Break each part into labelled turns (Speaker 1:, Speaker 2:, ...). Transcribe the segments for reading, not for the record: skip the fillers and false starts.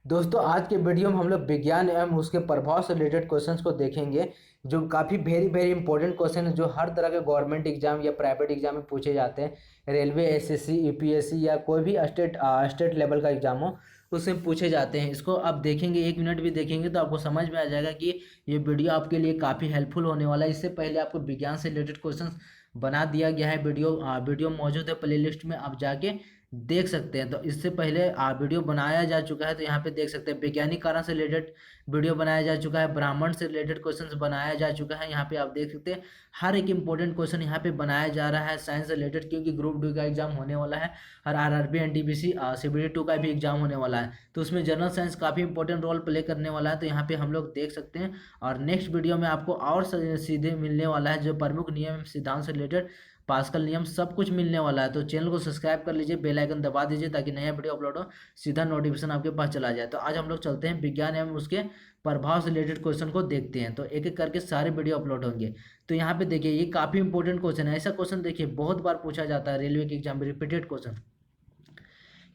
Speaker 1: दोस्तों आज के वीडियो में हम लोग विज्ञान एवं उसके प्रभाव से रिलेटेड क्वेश्चंस को देखेंगे जो काफ़ी वेरी वेरी इंपॉर्टेंट क्वेश्चन है जो हर तरह के गवर्नमेंट एग्जाम या प्राइवेट एग्जाम में पूछे जाते हैं। रेलवे, एसएससी, यूपीएससी या कोई भी स्टेट लेवल का एग्जाम हो उसमें पूछे जाते हैं। इसको आप देखेंगे, 1 मिनट भी देखेंगे तो आपको समझ में आ जाएगा कि ये वीडियो आपके लिए काफ़ी हेल्पफुल होने वाला है। इससे पहले आपको विज्ञान से रिलेटेड क्वेश्चन बना दिया गया है। वीडियो मौजूद है प्लेलिस्ट में, आप जाके देख सकते हैं। तो इससे पहले वीडियो बनाया जा चुका है, तो यहाँ पे देख सकते हैं वैज्ञानिक कारण से रिलेटेड वीडियो बनाया जा चुका है, ब्राह्मण से रिलेटेड क्वेश्चंस बनाया जा चुका है। यहाँ पे आप देख सकते हैं हर एक इंपॉर्टेंट क्वेश्चन यहाँ पे बनाया जा रहा है साइंस से रिलेटेड, क्योंकि ग्रुप 2 का एग्जाम होने वाला है और आरआरबी एनटीपीसी सीबीडी 2 का भी एग्जाम होने वाला है। तो उसमें जनरल साइंस काफ़ी इंपॉर्टेंट रोल प्ले करने वाला है, तो यहाँ पे हम लोग देख सकते हैं। और नेक्स्ट वीडियो में आपको और सीधे मिलने वाला है जो प्रमुख नियम सिद्धांत से रिलेटेड पास्कल नियम सब कुछ मिलने वाला है। तो चैनल को सब्सक्राइब कर लीजिए, बेल आइकन दबा दीजिए ताकि नया वीडियो अपलोड हो सीधा नोटिफिकेशन आपके पास चला जाए। तो आज हम लोग चलते हैं विज्ञान एवं उसके प्रभाव से रिलेटेड क्वेश्चन को देखते हैं। तो एक एक करके सारे वीडियो अपलोड होंगे। तो यहाँ पे देखिए ये काफ़ी इंपॉर्टेंट क्वेश्चन है। ऐसा क्वेश्चन देखिए बहुत बार पूछा जाता है रेलवे के एग्जाम में, रिपीटेड क्वेश्चन।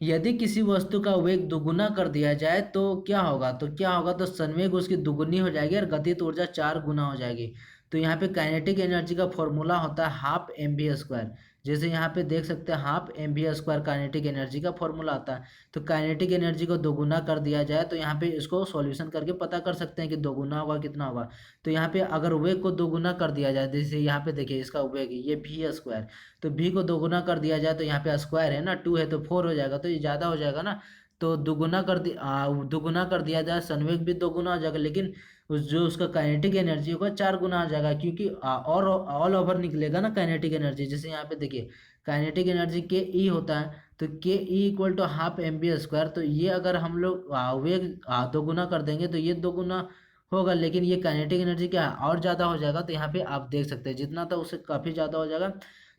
Speaker 1: यदि किसी वस्तु का वेग दोगुना कर दिया जाए तो क्या होगा? तो संवेग उसकी दुगुनी हो जाएगी और गतिज ऊर्जा 4 गुना हो जाएगी। तो यहाँ पे काइनेटिक एनर्जी का फॉर्मूला होता है हाफ एम वी स्क्वायर। जैसे यहाँ पे देख सकते हैं half m v square kinetic energy का फॉर्मूला आता है। तो काइनेटिक एनर्जी को दोगुना कर दिया जाए तो यहाँ पे इसको सॉल्यूशन करके पता कर सकते हैं कि दोगुना होगा कितना होगा। तो यहाँ पे अगर वेग को दोगुना कर दिया जाए, जैसे यहाँ पे देखिए इसका वेग ये वी स्क्वायर, तो भी को दोगुना कर दिया जाए तो यहाँ पे स्क्वायर है ना, 2 है तो 4 हो जाएगा, तो ये ज़्यादा हो जाएगा ना। तो दोगुना कर दिया जाए, संवेग भी दोगुना हो जाएगा, लेकिन जो उसका काइनेटिक एनर्जी होगा 4 गुना आ जाएगा, क्योंकि और ऑल ओवर निकलेगा ना काइनेटिक एनर्जी। जैसे यहाँ पे देखिए काइनेटिक एनर्जी के ई होता है, तो K E equal to half m b square. तो ये अगर हम लोग वेग दोगुना कर देंगे तो ये दोगुना होगा, लेकिन ये काइनेटिक एनर्जी क्या है और ज़्यादा हो जाएगा। तो यहाँ पे आप देख सकते हैं जितना था उससे काफ़ी ज़्यादा हो जाएगा,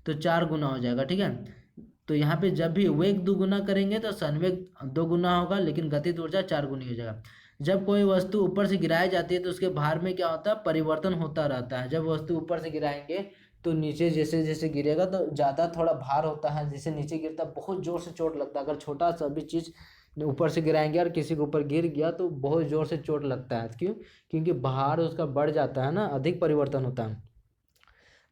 Speaker 1: तो 4 गुना हो जाएगा, ठीक है। तो यहाँ पे जब भी वेग दोगुना करेंगे तो संवेग 2 गुना होगा, लेकिन गतिज ऊर्जा 4 गुनी हो जाएगा। जब कोई वस्तु ऊपर से गिराई जाती है तो उसके भार में क्या होता है? परिवर्तन होता रहता है। जब वस्तु ऊपर से गिराएंगे तो नीचे जैसे जैसे गिरेगा तो ज़्यादा थोड़ा भार होता है, जैसे नीचे गिरता है बहुत ज़ोर से चोट लगता है। अगर छोटा सा भी चीज़ ऊपर से गिराएंगे और किसी के ऊपर गिर गया तो बहुत ज़ोर से चोट लगता है। क्यों? क्योंकि भार उसका बढ़ जाता है ना, अधिक परिवर्तन होता है।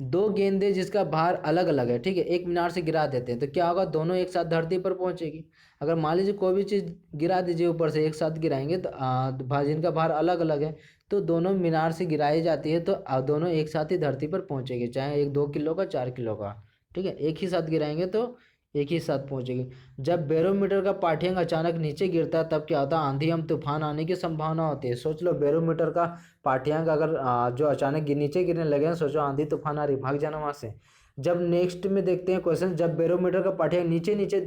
Speaker 1: दो गेंदें जिसका भार अलग अलग है, ठीक है, एक मीनार से गिरा देते हैं तो क्या होगा? दोनों एक साथ धरती पर पहुंचेगी। अगर मान लीजिए कोई भी चीज़ गिरा दीजिए ऊपर से, एक साथ गिराएंगे तो जिनका भार अलग अलग है तो दोनों मीनार से गिराई जाती है तो दोनों एक साथ ही धरती पर पहुंचेगी, चाहे एक 2 किलो का 4 किलो का, ठीक है, एक ही साथ गिराएंगे तो एक ही साथ पहुंचेगी। जब बैरोमीटर का पाठ्यांक अचानक नीचे गिरता है तब क्या होता है? आंधी एवं तूफान आने की संभावना होती है। सोच लो बैरोमीटर का पाठ्यांक अगर जो अचानक नीचे गिरने लगे ना, सोचो आंधी तूफान आ रही, भाग जाना वहां से। जब नेक्स्ट में देखते हैं क्वेश्चन, जब बैरोमीटर का पाठ्यांक नीचे नीचे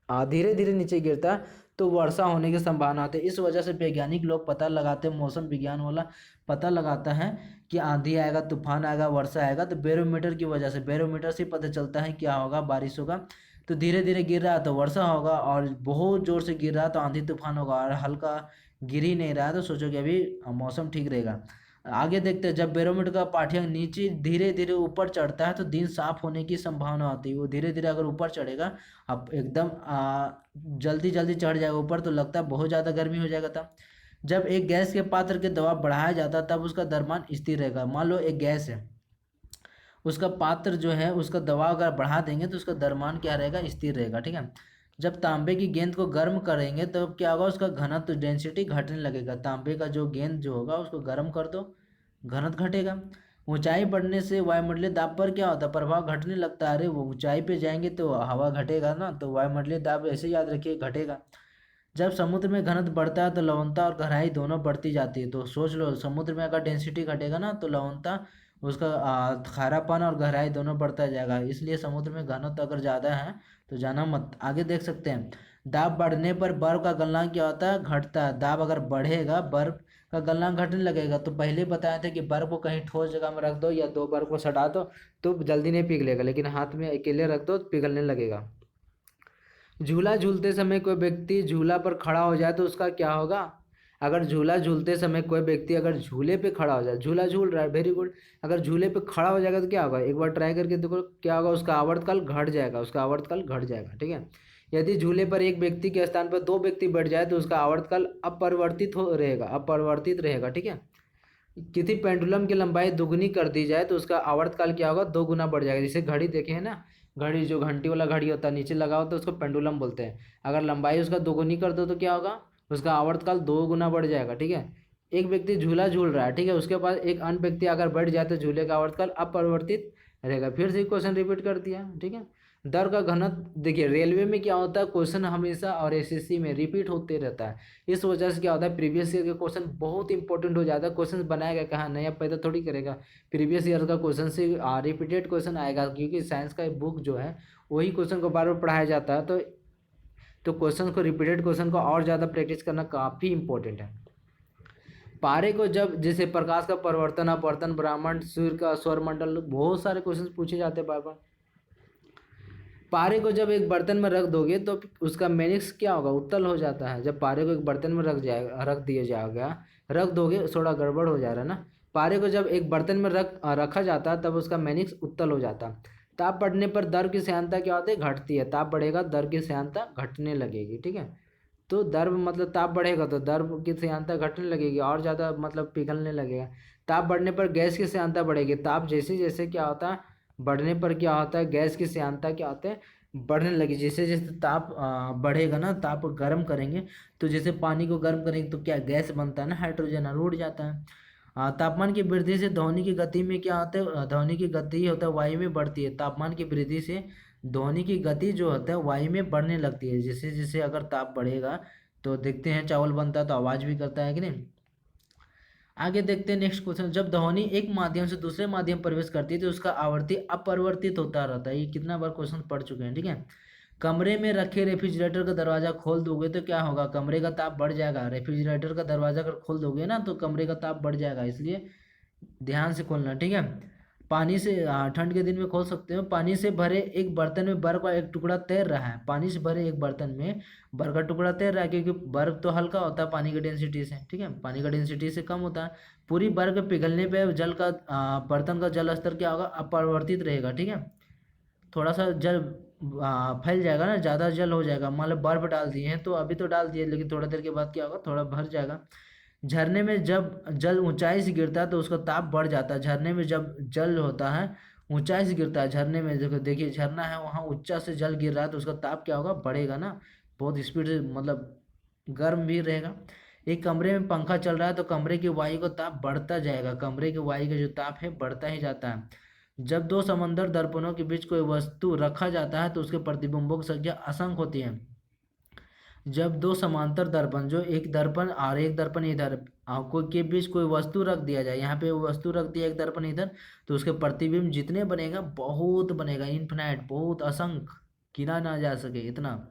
Speaker 1: धीरे धीरे नीचे गिरता है तो वर्षा होने की संभावना होती है। इस वजह से वैज्ञानिक लोग पता लगाते हैं, मौसम विज्ञान वाला पता लगाता है कि आंधी आएगा, तूफान आएगा, वर्षा आएगा, तो बैरोमीटर की वजह से, बैरोमीटर से पता चलता है क्या होगा, बारिश होगा। तो धीरे धीरे गिर रहा है तो वर्षा होगा, और बहुत जोर से गिर रहा है तो आंधी तूफान होगा, और हल्का गिर ही नहीं रहा है तो सोचो कि अभी मौसम ठीक रहेगा। आगे देखते हैं, जब बैरोमीटर का पाठ्यांक नीचे धीरे धीरे ऊपर चढ़ता है तो दिन साफ होने की संभावना होती है। वो धीरे धीरे अगर ऊपर चढ़ेगा, अब एकदम जल्दी जल्दी चढ़ जाएगा ऊपर तो लगता है बहुत ज़्यादा गर्मी हो जाएगा। तब जब एक गैस के पात्र के दबाव बढ़ाया जाता है तब उसका द्रव्यमान स्थिर रहेगा। मान लो एक गैस है, उसका पात्र जो है उसका दबाव अगर बढ़ा देंगे तो उसका द्रव्यमान क्या रहेगा? स्थिर रहेगा, ठीक है। जब तांबे की गेंद को गर्म करेंगे तो क्या होगा? उसका घनत्व तो डेंसिटी घटने लगेगा। तांबे का जो गेंद जो होगा उसको गर्म कर दो, घनत्व घटेगा। ऊंचाई बढ़ने से वायुमंडलीय दाब पर क्या होता है? प्रभाव घटने लगता है। अरे वो ऊंचाई पे जाएंगे तो हवा घटेगा ना, तो वायुमंडलीय दाब ऐसे याद रखिए घटेगा। जब समुद्र में घनत्व बढ़ता है तो लवणता और गहराई दोनों बढ़ती जाती है। तो सोच लो समुद्र में अगर डेंसिटी घटेगा ना तो लवणता, उसका खारापन और गहराई दोनों बढ़ता जाएगा। इसलिए समुद्र में घनत्व अगर ज़्यादा है तो जाना मत। आगे देख सकते हैं, दाब बढ़ने पर बर्फ का गलनांक क्या होता है? घटता है। दाब अगर बढ़ेगा बर्फ का गलनांक घटने लगेगा। तो पहले बताए थे कि बर्फ को कहीं ठोस जगह में रख दो या 2 बर्फ को सटा दो तो जल्दी नहीं पिघलेगा, लेकिन हाथ में अकेले रख दो तो पिघलने लगेगा। झूला झूलते समय कोई व्यक्ति झूला पर खड़ा हो जाए तो उसका क्या होगा? अगर झूला झूलते समय कोई व्यक्ति अगर झूले पे खड़ा हो जाए, झूला झूल रहा है, वेरी गुड, अगर झूले पे खड़ा हो जाएगा तो क्या होगा? एक बार ट्राई करके देखो क्या होगा? उसका आवर्तकाल घट जाएगा, उसका आवर्तकाल घट जाएगा, ठीक है। यदि झूले पर एक व्यक्ति के स्थान पर दो व्यक्ति बैठ जाए तो उसका आवर्तकाल अपरिवर्तित रहेगा, ठीक है। किसी पेंडुलम की लंबाई दुगुनी कर दी जाए तो उसका आवर्तकाल क्या होगा, 2 गुना बढ़ जाएगा। जैसे घड़ी देखे हैं ना, घड़ी जो घंटी वाला घड़ी होता है नीचे लगा होता है उसको पेंडुलम बोलते हैं। अगर लंबाई उसका दोगुनी कर दो तो क्या होगा, उसका आवर्तकाल 2 गुना बढ़ जाएगा, ठीक है। एक व्यक्ति झूला झूल रहा है, ठीक है, उसके पास एक अन्य व्यक्ति अगर बैठ जाए तो झूले का आवर्तकाल अपरिवर्तित रहेगा। फिर से क्वेश्चन रिपीट कर दिया, ठीक है। दर का घनत्व देखिए, रेलवे में क्या होता है, क्वेश्चन हमेशा और एसएससी में रिपीट होते रहता है। इस वजह से क्या होता है, प्रीवियस ईयर के क्वेश्चन बहुत इंपॉर्टेंट हो जाता है। क्वेश्चन बनाएगा कहाँ, नया पैदा थोड़ी करेगा। प्रीवियस ईयर का क्वेश्चन से रिपीटेड क्वेश्चन आएगा, क्योंकि साइंस का बुक जो है वही क्वेश्चन को बार बार पढ़ाया जाता है। तो क्वेश्चन को, रिपीटेड क्वेश्चन को और ज़्यादा प्रैक्टिस करना काफ़ी इंपॉर्टेंट है। पारे को जब, जैसे प्रकाश का परिवर्तन, अपवर्तन, ब्रह्मांड, सूर्य का सौरमंडल, बहुत सारे क्वेश्चन पूछे जाते हैं बार बार। पारे को जब एक बर्तन में रख दोगे तो उसका मेनिक्स क्या होगा, उत्तल हो जाता है। जब पारे को एक बर्तन में रख दोगे, थोड़ा गड़बड़ हो जा रहा है ना। पारे को जब एक बर्तन में रखा जाता है तब उसका मेनिक्स उत्तल हो जाता है। ताप बढ़ने पर दर की श्यानता क्या होती है, घटती है। ताप बढ़ेगा, दर की श्यानता घटने लगेगी, ठीक है। तो दर मतलब ताप बढ़ेगा तो दर की श्यानता घटने लगेगी, और ज़्यादा मतलब पिघलने लगेगा। ताप बढ़ने पर गैस की श्यानता बढ़ेगी। ताप जैसे जैसे क्या होता है, बढ़ने पर क्या होता है, गैस की श्यानता क्या होता है, बढ़ने लगी। जैसे जैसे ताप बढ़ेगा ना, ताप गर्म करेंगे तो जैसे पानी को गर्म करेंगे तो क्या गैस बनता है ना, हाइड्रोजन, और उड़ जाता है। तापमान की वृद्धि से ध्वनि की गति में क्या होता है, ध्वनि की गति होता है वायु में बढ़ती है। तापमान की वृद्धि से ध्वनि की गति जो होता है वायु में बढ़ने लगती है। जैसे जैसे अगर ताप बढ़ेगा तो देखते हैं चावल बनता है तो आवाज़ भी करता है कि नहीं। आगे देखते हैं नेक्स्ट क्वेश्चन। जब ध्वनि एक माध्यम से दूसरे माध्यम प्रवेश करती है तो उसका आवर्ती अपरिवर्तित होता रहता है। ये कितना बार क्वेश्चन पढ़ चुके हैं, ठीक है। कमरे में रखे रेफ्रिजरेटर का दरवाजा खोल दोगे तो क्या होगा, कमरे का ताप बढ़ जाएगा। रेफ्रिजरेटर का दरवाजा अगर खोल दोगे ना तो कमरे का ताप बढ़ जाएगा, इसलिए ध्यान से खोलना, ठीक है। पानी से, ठंड के दिन में खोल सकते हो। पानी से भरे एक बर्तन में बर्फ का एक टुकड़ा तैर रहा है। पानी से भरे एक बर्तन में बर्फ का टुकड़ा तैर रहा है, क्योंकि बर्फ तो हल्का होता है पानी की डेंसिटी से, ठीक है, पानी का डेंसिटी से कम होता है। पूरी बर्फ पिघलने पे जल का, बर्तन का जल स्तर क्या होगा, अपरिवर्तित रहेगा, ठीक है। थोड़ा सा जल फैल जाएगा ना, ज़्यादा जल हो जाएगा। मान लो बर्फ डाल दिए हैं तो अभी तो डाल दिए, लेकिन थोड़ा देर के बाद क्या होगा, थोड़ा भर जाएगा। झरने में जब जल ऊंचाई से गिरता है तो उसका ताप बढ़ जाता है। झरने में जब जल होता है ऊंचाई से गिरता है, झरने में देखो, देखिए झरना है वहाँ ऊंचा से जल गिर रहा है तो उसका ताप क्या होगा, बढ़ेगा ना, बहुत स्पीड से, मतलब गर्म भी रहेगा। एक कमरे में पंखा चल रहा है तो कमरे की वायु का ताप बढ़ता जाएगा। कमरे की वायु का जो ताप है बढ़ता ही जाता है। जब दो समंदर दर्पणों के बीच कोई वस्तु रखा जाता है तो उसके प्रतिबिंबों की संख्या असंख्य होती है। जब दो समांतर दर्पण, जो एक दर्पण और एक दर्पण इधर आपको के बीच कोई वस्तु रख दिया जाए, यहाँ पे वस्तु रख दिया एक दर्पण इधर, तो उसके प्रतिबिंब जितने बनेगा, बहुत बनेगा, इन्फिनाइट, बहुत असंख्य, गिना ना जा सके इतना।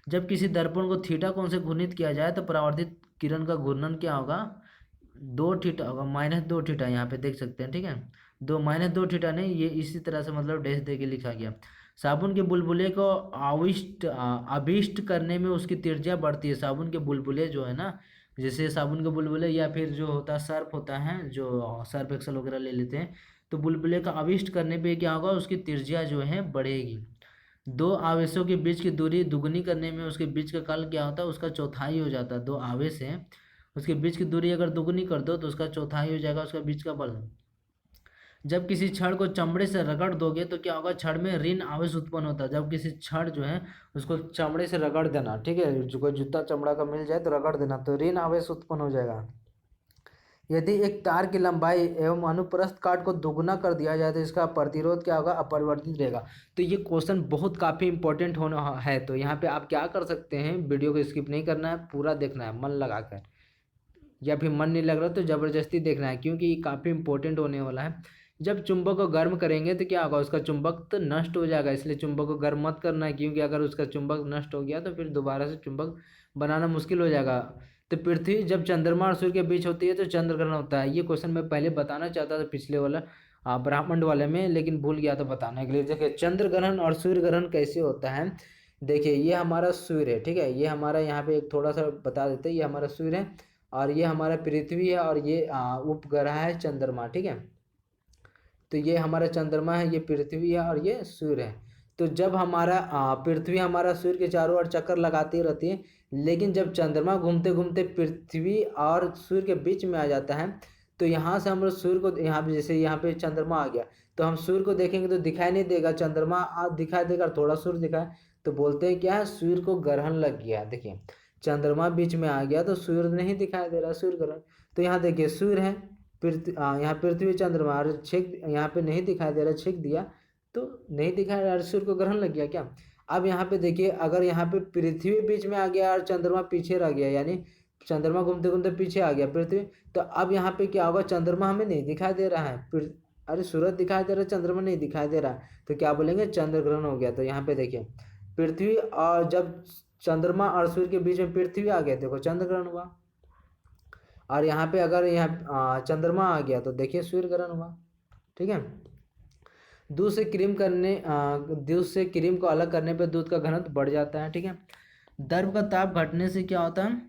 Speaker 1: जब किसी दर्पण को थीटा कोण से घूर्णित किया जाए तो परावर्तित किरण का घूर्णन क्या होगा, 2 थीटा होगा, -2 थीटा, यहाँ पे देख सकते हैं, ठीक है। -2 थीटा नहीं, ये इसी तरह से मतलब डैश दे के लिखा गया। साबुन के बुलबुले को आविष्ट करने में उसकी त्रिज्या बढ़ती है। साबुन के बुलबुले जो है ना, जैसे साबुन के बुलबुले या फिर जो होता है सर्फ होता है, जो सर्फ एक्सल वगैरह ले लेते हैं, तो बुलबुले का आविष्ट करने पे क्या होगा, उसकी त्रिज्या जो है बढ़ेगी। दो आवेशों के बीच की दूरी दुगुनी करने में उसके बीच का काल क्या होता है, उसका चौथाई हो जाता है। दो आवेश है, उसके बीच की दूरी अगर दुगुनी कर दो तो उसका चौथाई हो जाएगा उसका बीच का बल। जब किसी छड़ को चमड़े से रगड़ दोगे तो क्या होगा, छड़ में ऋण आवेश उत्पन्न होता है। जब किसी छड़ जो है उसको चमड़े से रगड़ देना, ठीक है, जो कोई जूता चमड़ा का मिल जाए तो रगड़ देना, तो ऋण आवेश उत्पन्न हो जाएगा। यदि एक तार की लंबाई एवं अनुप्रस्थ काट को दोगुना कर दिया जाए तो इसका प्रतिरोध क्या होगा, अपरिवर्तित रहेगा। तो ये क्वेश्चन बहुत काफ़ी इंपॉर्टेंट होना है। तो यहाँ पे आप क्या कर सकते हैं, वीडियो को स्किप नहीं करना है, पूरा देखना है मन लगाकर, या फिर मन नहीं लग रहा तो ज़बरदस्ती देखना है, क्योंकि ये काफ़ी इंपॉर्टेंट होने वाला है। जब चुंबक को गर्म करेंगे तो क्या होगा, उसका चुंबक तो नष्ट हो जाएगा, इसलिए चुंबक को गर्म मत करना है, क्योंकि अगर उसका चुंबक नष्ट हो गया तो फिर दोबारा से चुंबक बनाना मुश्किल हो जाएगा। तो पृथ्वी जब चंद्रमा और सूर्य के बीच होती है तो चंद्र ग्रहण होता है। ये क्वेश्चन मैं पहले बताना चाहता था पिछले वाला ब्रह्मांड वाले में, लेकिन भूल गया था बताने के लिए। देखिए चंद्र ग्रहण और सूर्य ग्रहण कैसे होता है। देखिए ये हमारा सूर्य है, ठीक है, ये हमारा, यहाँ पे एक थोड़ा सा बता देते हैं, ये हमारा सूर्य है और ये हमारा पृथ्वी है और ये उपग्रह है चंद्रमा, ठीक है। तो ये हमारा चंद्रमा है, ये पृथ्वी है और ये सूर्य है। तो जब हमारा पृथ्वी हमारा सूर्य के चारों ओर चक्कर लगाती रहती है, लेकिन जब चंद्रमा घूमते घूमते पृथ्वी और सूर्य के बीच में आ जाता है, तो यहाँ से हम लोग सूर्य को, यहाँ पे जैसे यहाँ पे चंद्रमा आ गया, तो हम सूर्य को देखेंगे तो दिखाई नहीं देगा, चंद्रमा दिखाई देगा, थोड़ा सूर्य दिखाए, तो बोलते हैं क्या है, सूर्य को ग्रहण लग गया। देखिए चंद्रमा बीच में आ गया तो सूर्य नहीं दिखाई दे रहा, सूर्य ग्रहण। तो यहाँ देखिए सूर्य है, यहाँ पृथ्वी चंद्रमा, और छेक यहाँ पे नहीं दिखाई दे रहा, छेक दिया तो नहीं दिखाई दे रहा, सूर्य को ग्रहण लग गया क्या। अब यहाँ पे देखिए, अगर यहाँ पे पृथ्वी बीच में आ गया और चंद्रमा पीछे रह गया, यानी चंद्रमा घूमते घूमते पीछे आ गया पृथ्वी, तो अब यहाँ पे क्या होगा, चंद्रमा हमें नहीं दिखाई दे रहा है, अरे सूरज दिखाई दे रहा है, चंद्रमा नहीं दिखाई दे रहा, तो क्या बोलेंगे, चंद्र ग्रहण हो गया। तो यहाँ पे देखिए पृथ्वी और जब चंद्रमा और सूर्य के बीच में पृथ्वी आ गया, देखो चंद्र ग्रहण हुआ। और यहाँ पे अगर यहाँ चंद्रमा आ गया तो देखिए सूर्य ग्रहण हुआ। ठीक है। दूध से क्रीम को अलग करने पे दूध का घनत्व बढ़ जाता है। ठीक है। द्रव का ताप घटने से क्या होता है,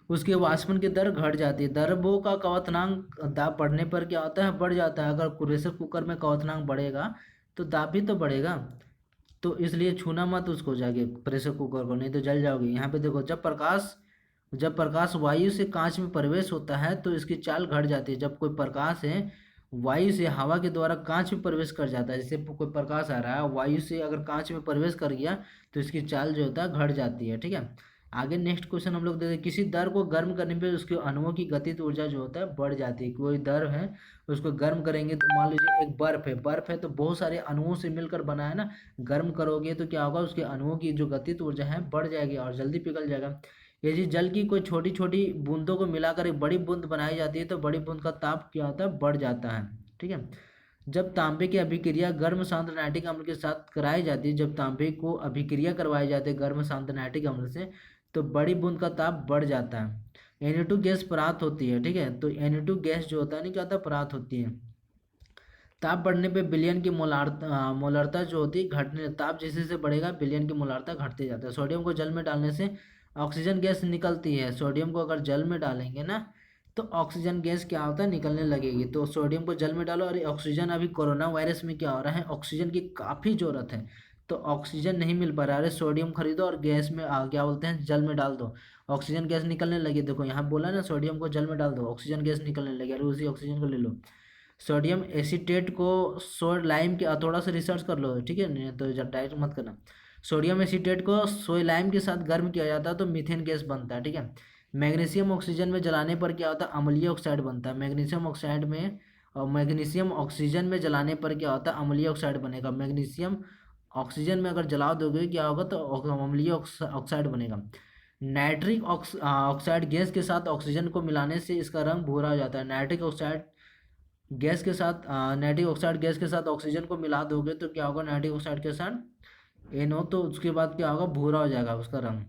Speaker 1: उसके वाष्पन की दर घट जाती है। द्रवों का क्वथनांक दाब बढ़ने पर क्या होता है, बढ़ जाता है। अगर प्रेशर कुकर में क्वथनांक बढ़ेगा तो दाब भी तो बढ़ेगा, तो इसलिए छूना मत उसको जाके प्रेशर कुकर को, नहीं तो जल जाओगे। यहाँ पे देखो, जब प्रकाश वायु से कांच में प्रवेश होता है तो इसकी चाल घट जाती है। जब कोई प्रकाश है वायु से हवा के द्वारा कांच में प्रवेश कर जाता है, जैसे कोई प्रकाश आ रहा है वायु से अगर कांच में प्रवेश कर गया तो इसकी चाल जो होता है घट जाती है। ठीक है। आगे नेक्स्ट क्वेश्चन हम लोग देखते हैं, किसी द्रव को गर्म करने पे उसके अणुओं की गतिज ऊर्जा जो होता है बढ़ जाती है। कोई द्रव है उसको गर्म करेंगे तो मान लीजिए एक बर्फ है तो बहुत सारे अणुओं से मिलकर बना है ना, गर्म करोगे तो क्या होगा, उसके अणुओं की जो गतिज ऊर्जा है बढ़ जाएगी और जल्दी पिघल जाएगा। यदि जल की कोई छोटी छोटी बूंदों को मिलाकर एक बड़ी बूंद बनाई जाती है तो बड़ी बूंद का ताप क्या होता है, बढ़ जाता है। ठीक है। जब तांबे की अभिक्रिया गर्म शांत नाइट्रिक अम्ल के साथ कराई जाती है, जब तांबे को अभिक्रिया करवाई जाती है गर्म शांत नाइट्रिक अम्ल से, तो बड़ी बूंद का ताप बढ़ जाता है। Na2 गैस प्राप्त होती है। ठीक है। तो Na2 गैस जो होता है ना, क्या होता है, प्राप्त होती है। ताप बढ़ने पे विलयन की मोलारता जो होती है घटने, ताप जैसे जैसे बढ़ेगा विलयन की मोलारता घटते जाता है। सोडियम को जल में डालने से ऑक्सीजन गैस निकलती है। सोडियम को अगर जल में डालेंगे ना तो ऑक्सीजन गैस क्या होता है, निकलने लगेगी। तो सोडियम को जल में डालो। और ऑक्सीजन अभी कोरोना वायरस में क्या हो रहा है, ऑक्सीजन की काफ़ी ज़रूरत है, तो ऑक्सीजन नहीं मिल पा रहा है। अरे सोडियम खरीदो और गैस में क्या बोलते हैं, जल में डाल दो, ऑक्सीजन गैस निकलने लगी। देखो यहाँ बोला ना, सोडियम को जल में डाल दो ऑक्सीजन गैस निकलने लगी, अरे उसी ऑक्सीजन को ले लो। सोडियम एसीटेट को सोड लाइम के, थोड़ा सा रिसर्च कर लो, ठीक है, नहीं तो डायरेक्ट मत करना। सोडियम एसीटेट को सोई लाइम के साथ गर्म किया जाता है तो मीथेन गैस बनता है। ठीक है। मैग्नीशियम ऑक्सीजन में जलाने पर क्या होता है, अम्लीय ऑक्साइड बनता है। मैग्नीशियम ऑक्साइड में, और मैग्नीशियम ऑक्सीजन में जलाने पर क्या होता है, अम्लीय ऑक्साइड बनेगा। मैग्नीशियम ऑक्सीजन में अगर जला दोगे क्या होगा, तो अम्लीय ऑक्साइड बनेगा। नाइट्रिक ऑक्साइड गैस के साथ ऑक्सीजन को मिलाने से इसका रंग भूरा हो जाता है। नाइट्रिक ऑक्साइड गैस के साथ ऑक्सीजन को मिला दोगे तो क्या होगा, नाइट्रिक ऑक्साइड के साथ NO, तो उसके बाद क्या होगा, भूरा हो जाएगा उसका रंग।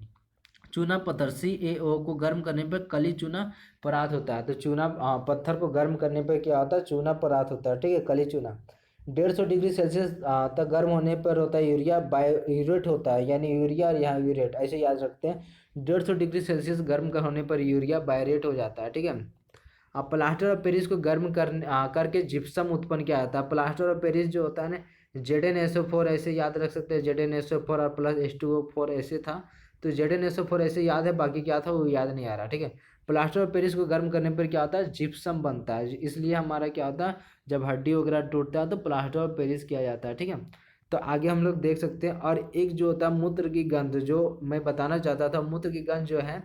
Speaker 1: चूना पत्थर CaO को गर्म करने पर कली चूना पदार्थ होता है। तो चूना पत्थर को गर्म करने पर क्या होता है, चूना पदार्थ होता है। ठीक है। कली चूना 150 डिग्री सेल्सियस तक गर्म होने पर होता है यूरिया बायोयूरेट होता है, यानी यूरिया और यहाँ यूरेट, ऐसे याद रखते हैं। 150 डिग्री सेल्सियस गर्म होने पर यूरिया बायोरेट हो जाता है। ठीक है। अब प्लास्टर ऑफ पेरिस को गर्म करके जिप्सम उत्पन्न किया जाता है। प्लास्टर ऑफ पेरिस जो होता है ना, ZnSO4 ऐसे याद रख सकते हैं, ZnSO4 और प्लस H2O4 ऐसे था, तो ZnSO4 ऐसे याद है, बाकी क्या था वो याद नहीं आ रहा। ठीक है। प्लास्टर ऑफ पेरिस को गर्म करने पर क्या होता है, जिप्सम बनता है, इसलिए हमारा क्या होता है, जब हड्डी वगैरह टूटता है तो प्लास्टर ऑफ पेरिस किया जाता है। ठीक है। तो आगे हम लोग देख सकते हैं। और एक जो होता है मूत्र की गंध, जो मैं बताना चाहता था, मूत्र की गंध जो है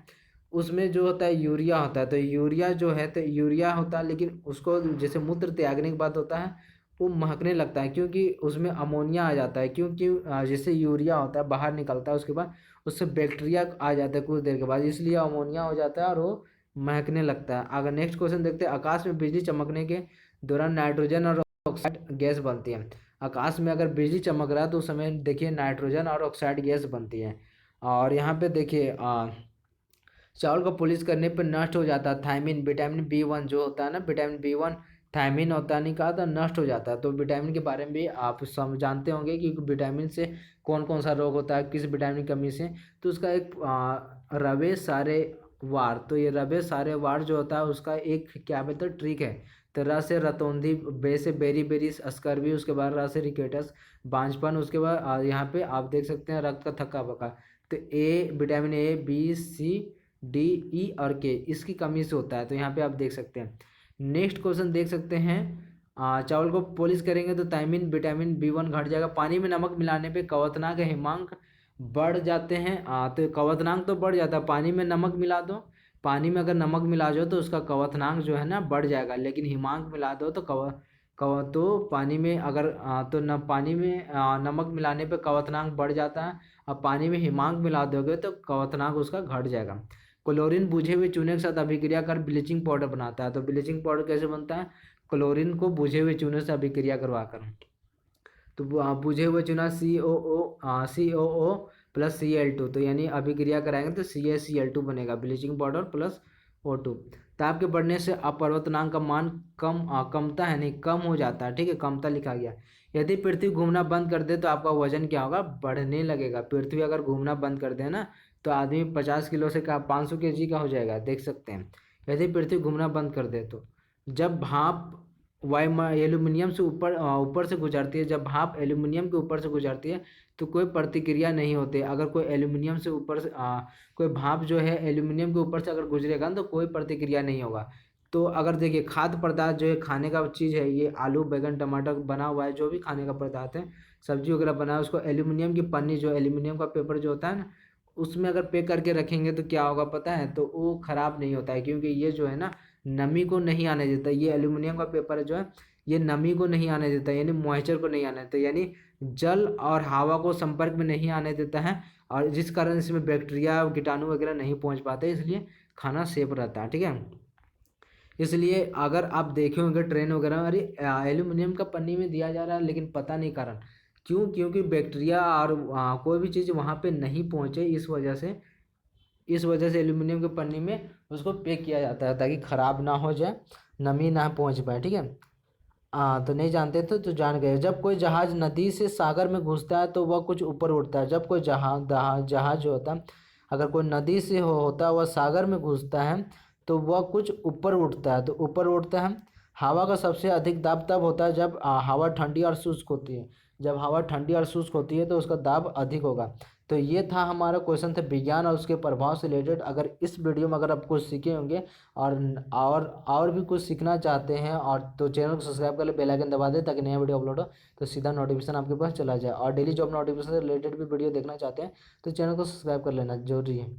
Speaker 1: उसमें जो होता है यूरिया होता है। तो यूरिया जो है, तो यूरिया होता है, लेकिन उसको जैसे मूत्र त्यागने के बाद होता है वो महकने लगता है, क्योंकि उसमें अमोनिया आ जाता है। क्योंकि जैसे यूरिया होता है बाहर निकलता है, उसके बाद उससे बैक्टीरिया आ जाता है कुछ देर के बाद, इसलिए अमोनिया हो जाता है और वो महकने लगता है। अगर नेक्स्ट क्वेश्चन देखते हैं, आकाश में बिजली चमकने के दौरान नाइट्रोजन और ऑक्साइड गैस बनती है। आकाश में अगर बिजली चमक रहा है तो उस समय देखिए नाइट्रोजन और ऑक्साइड गैस बनती है। और यहाँ पे देखिए चावल को पॉलिश करने पर नष्ट हो जाता है थायमिन, विटामिन B1 जो होता है ना, विटामिन B1 थायमिन होता है, नहीं कहा था, नष्ट हो जाता है। तो विटामिन के बारे में भी आप जानते होंगे कि विटामिन से कौन कौन सा रोग होता है, किस विटामिन की कमी से। तो उसका एक रवे सारे वार, तो ये रवे सारे वार जो होता है उसका एक क्या बोलते हैं, ट्रिक है। तो र से रतौंधी, बे से बेरी बेरीज, स्कर्वी, उसके बाद र से रिकेटस, बांझपन, उसके बाद यहाँ पे आप देख सकते हैं रक्त का थक्का बका। तो A, vitamin A, B, C, D, E और के इसकी कमी से होता है, तो यहाँ पे आप देख सकते हैं। नेक्स्ट क्वेश्चन देख सकते हैं, चावल को पॉलिश करेंगे तो थायमिन, विटामिन B1 घट जाएगा। पानी में नमक मिलाने पे कवथनांक हिमांक बढ़ जाते हैं। तो कवथनांक तो बढ़ जाता है, पानी में नमक मिला दो, पानी में अगर नमक मिला दो तो उसका कवथनांक जो है ना बढ़ जाएगा, लेकिन हिमांक मिला दो तो तो पानी में अगर तो न पानी में नमक मिलाने पे कवथनांक बढ़ जाता है, अब पानी में हिमांक मिला दोगे तो कवथनांक उसका घट जाएगा। क्लोरीन बुझे हुए चूने के साथ अभिक्रिया कर ब्लीचिंग पाउडर बनाता है, तो ब्लीचिंग पाउडर कैसे बनता है? क्लोरीन को बुझे हुए चूने से अभिक्रिया करवा कर। तो बुझे हुए चूना COO प्लस Cl2, तो यानी अभिक्रिया कराएंगे तो CaCl2 बनेगा, ब्लीचिंग पाउडर प्लस O2। ताप के बढ़ने से अपवर्तनांक का मान कमता है, नहीं कम हो जाता है, ठीक है, कमता लिखा गया। यदि पृथ्वी घूमना बंद कर दे तो आपका वजन क्या होगा? बढ़ने लगेगा। पृथ्वी अगर घूमना बंद कर दे ना तो आदमी 50 किलो से 500 kg का हो जाएगा, देख सकते हैं। यदि पृथ्वी घूमना बंद कर दे तो जब भाप एल्यूमिनियम से ऊपर से गुजरती है, जब भाप एल्यूमिनियम के ऊपर से गुजरती है तो कोई प्रतिक्रिया नहीं होती। अगर कोई एल्यूमिनियम से ऊपर से कोई भाप जो है एल्यूमिनियम के ऊपर से अगर गुजरेगा तो कोई प्रतिक्रिया नहीं होगा। तो अगर देखिए खाद्य पदार्थ जो है, खाने का चीज़ है, ये आलू बैगन टमाटर बना हुआ है, जो भी खाने का पदार्थ है, सब्जी वगैरह बना है, उसको एल्यूमिनियम की पन्नी जो एल्यूमिनियम का पेपर जो होता है ना, उसमें अगर पैक करके रखेंगे तो क्या होगा पता है? तो वो ख़राब नहीं होता है, क्योंकि ये जो है ना नमी को नहीं आने देता। ये एल्यूमिनियम का पेपर है जो है, ये नमी को नहीं आने देता, यानी मॉइस्चर को नहीं आने देता, यानी जल और हवा को संपर्क में नहीं आने देता है, और जिस कारण इसमें बैक्टीरिया कीटाणु वगैरह नहीं पहुंच पाते, इसलिए खाना सेफ रहता है, ठीक है। इसलिए अगर आप देखे होंगे ट्रेन वगैरह, अरे एल्यूमिनियम का पन्नी में दिया जा रहा है, लेकिन पता नहीं कारण क्यों, क्योंकि बैक्टीरिया और कोई भी चीज़ वहाँ पे नहीं पहुँचे, इस वजह से एल्यूमिनियम के पन्नी में उसको पैक किया जाता है, ताकि ख़राब ना हो जाए, नमी ना पहुँच पाए, ठीक है। तो नहीं जानते थे तो जान गए। जब कोई जहाज नदी से सागर में घुसता है तो वह कुछ ऊपर उठता है। जब कोई जहाज जो होता है, अगर कोई नदी से होता है, वह सागर में घुसता है तो वह कुछ ऊपर उठता है। तो ऊपर उठता है। हवा का सबसे अधिक दाब तब होता है जब हवा ठंडी और शुष्क होती है। जब हवा ठंडी और शुष्क होती है तो उसका दाब अधिक होगा। तो ये था हमारा क्वेश्चन था विज्ञान और उसके प्रभाव से रिलेटेड। अगर इस वीडियो में अगर आप कुछ सीखे होंगे और भी कुछ सीखना चाहते हैं और तो चैनल को सब्सक्राइब कर ले, बेल आइकन दबा दे, ताकि नया वीडियो अपलोड हो तो सीधा नोटिफिकेशन आपके पास चला जाए। और डेली जॉब नोटिफिकेशन से रिलेटेड भी वीडियो देखना चाहते हैं तो चैनल को सब्सक्राइब कर लेना जरूरी है।